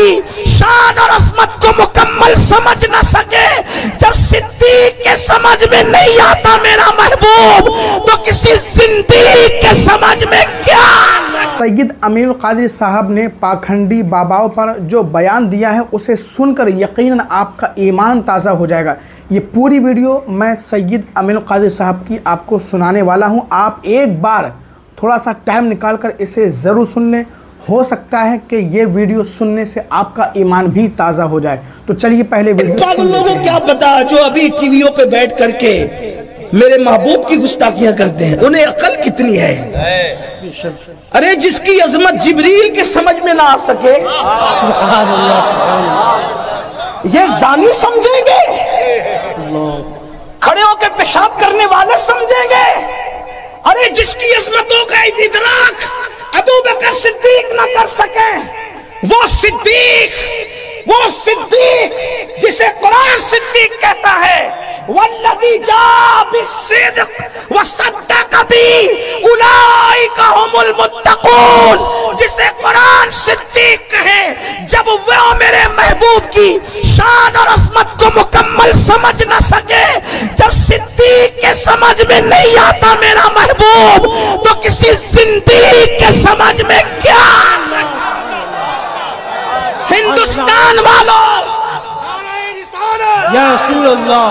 کی شان اور عظمت کو مکمل سمجھ نہ سکے، جب صدیق کے سمجھ میں نہیں آتا میرا محبوب تو کسی زندیق کے سمجھ میں کیا؟ سید امین القادری صاحب نے پاکھنڈی باباؤں پر جو بیان دیا ہے اسے سن کر یقیناً آپ کا ایمان تازہ ہو جائے گا۔ یہ پوری ویڈیو میں سید امین القادری صاحب کی آپ کو سنانے والا ہوں، آپ ایک بار تھوڑا سا ٹائم نکال کر اسے ضرور سن لیں، ہو سکتا ہے کہ یہ ویڈیو سننے سے آپ کا ایمان بھی تازہ ہو جائے۔ تو چلیے پہلے ویڈیو سن لوگوں کو کیا پتا جو ابھی ٹی ویوں پہ بیٹھ کر کے میرے محبوب کی گستاخیاں کرتے ہیں، انہیں عقل کتنی ہے؟ ارے جس کی عظمت جبریل کے سمجھ میں نہ آ سکے یہ زانی سمجھیں گے، کھڑے ہو کے پیشاب کرنے والے سمجھیں گے۔ ارے جس کی عظمتوں کا ادراک ابو بکر صدیق نہ کر سکیں، وہ صدیق جسے قرآن صدیق کہتا ہے والذی جاء بالصدق وصدق بہ اولئک ھم المتقون، جسے قرآن صدیق کہے جب وہ میرے محبوب کی شان اور عظمت کو مکمل سمجھ نہ سکے، جب صدیق کے سمجھ میں نہیں آتا میرا محبوب تو کسی زندیق کے سمجھ میں کیا؟ ہندوستان والوں، یا رسول اللہ،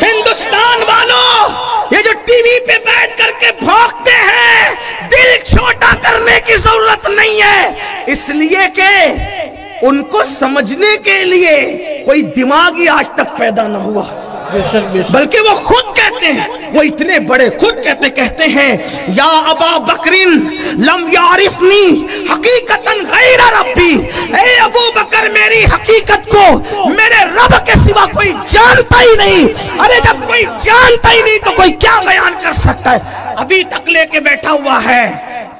ہندوستان والوں، یہ جو ٹی وی پہ بیٹھ کر کے بھونکتے ہیں، دل چھوٹا کرنے کی ضرورت نہیں ہے، اس لیے کہ ان کو سمجھنے کے لیے کوئی دماغ ہی آج تک پیدا نہ ہوا، بلکہ وہ خود کہتے ہیں، وہ اتنے بڑے خود کہتے ہیں یا ابا بکرن لم یعرفنی حقیقتاً غیر ربی، اے ابو بکر میری حقیقت کو میرے رب کے سوا کوئی جانتا ہی نہیں۔ ارے جب کوئی جانتا ہی نہیں تو کوئی کیا بیان کر سکتا ہے؟ ابھی تک لے کے بیٹھا ہوا ہے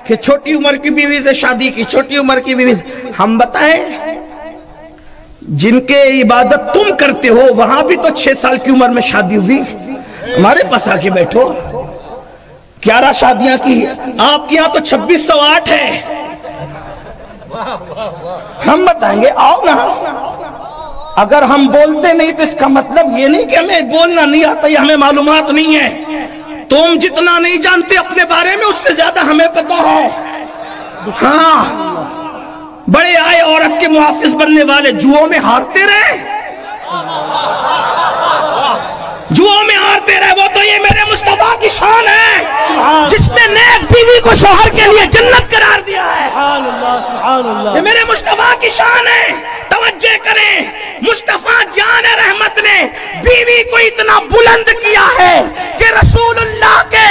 کہ چھوٹی عمر کی بیوی سے شادی کی، چھوٹی عمر کی بیوی سے۔ ہم بتائیں جن کے عبادت تم کرتے ہو وہاں بھی تو 6 سال کی عمر میں شادی ہوئی، ہمارے پاس آ کے بیٹھو، 11 شادیاں کی، آپ کے یہاں تو 2608 ہے۔ ہم بتائیں گے آؤ نا، اگر ہم بولتے نہیں تو اس کا مطلب یہ نہیں کہ ہمیں بولنا نہیں آتا یا ہمیں معلومات نہیں ہے، تم جتنا نہیں جانتے اپنے بارے میں اس سے زیادہ ہمیں پتا ہے۔ ہاں بڑے آئے عورت کے محافظ بننے والے جوؤں میں ہارتے رہے، جوؤں میں ہارتے رہے، وہ تو یہ میرے مصطفیٰ کی شان ہے جس نے نیک بیوی کو شوہر کے لیے جنت قرار دیا ہے۔ سبحان اللہ، سبحان اللہ، یہ میرے مصطفیٰ کی شان ہے۔ توجہ کریں، مصطفیٰ جان رحمت نے بیوی کو اتنا بلند کیا ہے کہ رسول اللہ کے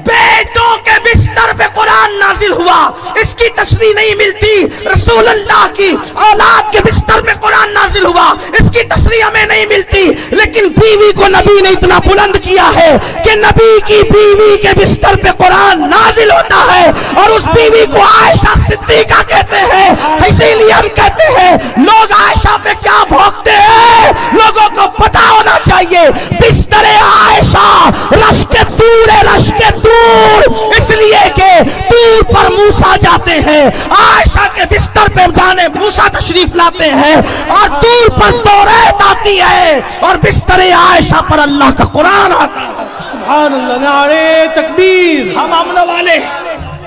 بیٹوں کے بستر پہ قرآن نازل ہوا، اس کی تشریح نہیں ملتی۔ رسول اللہ کی اولاد کے بستر پہ قرآن نازل ہوا، اس کی تشریح ہمیں نہیں ملتی، لیکن بیوی کو نبی نے اتنا بلند کیا ہے کہ نبی کی بیوی کے بستر پہ قرآن نازل ہوتا ہے اور اس بیوی کو عائشہ صدیقہ کہتے ہیں۔ اسی لیے ہم کہتے ہیں لوگ عائشہ پہ کیا بھونکتے ہیں، لوگوں کو پتا ہونا چاہیے بستر عائشہ رشک دور ہے، رشک دور، اس لیے کہ دور پر موسیٰ جاتے ہیں، عائشہ کے بستر پہ جانے موسیٰ تشریف لاتے ہیں، اور دور پر توریت آتی ہے اور بستر عائشہ پر اللہ کا قرآن آتا ہے۔ سبحان اللہ، نعرہ تکبیر۔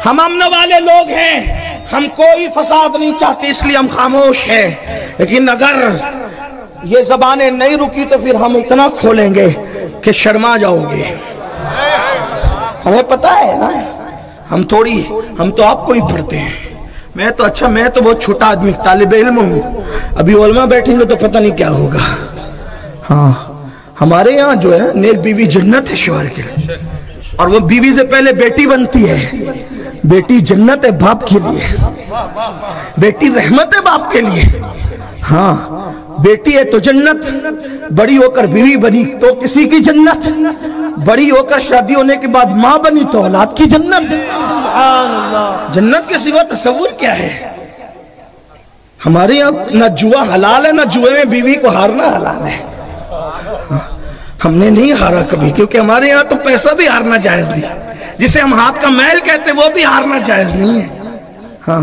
ہم امن والے لوگ ہیں، ہم کوئی فساد نہیں چاہتے، اس لیے ہم خاموش ہیں، لیکن اگر یہ زبانیں نہیں رکی تو پھر ہم اتنا کھولیں گے کہ شرما جاؤ گے۔ ہمیں پتا ہے نا، ہم تو آپ کو ہی پڑھتے ہیں، میں تو بہت چھوٹا آدمی طالب علم ہوں، ابھی علماء بیٹھیں گے تو پتہ نہیں کیا ہوگا۔ ہاں ہمارے یہاں جو ہے نیک بیوی جنت ہے شوہر کے لیے، اور وہ بیوی سے پہلے بیٹی بنتی ہے، بیٹی جنت ہے باپ کے لیے، بیٹی رحمت ہے باپ کے لیے۔ ہاں بیٹی ہے تو جنت، بڑی ہو کر بیوی بنی تو کسی کی جنت، بڑی ہو کر شادی ہونے کے بعد ماں بنی تو اولاد کی جنت۔ سبحان اللہ، جنت کے سوا تصور کیا ہے؟ ہمارے یہاں نہ جوا حلال ہے، نہ جوے میں بیوی کو ہارنا حلال ہے۔ ہم نے نہیں ہارا کبھی، کیونکہ ہمارے یہاں تو پیسہ بھی ہارنا جائز نہیں، جسے ہم ہاتھ کا میل کہتے وہ بھی ہارنا جائز نہیں ہے۔ ہاں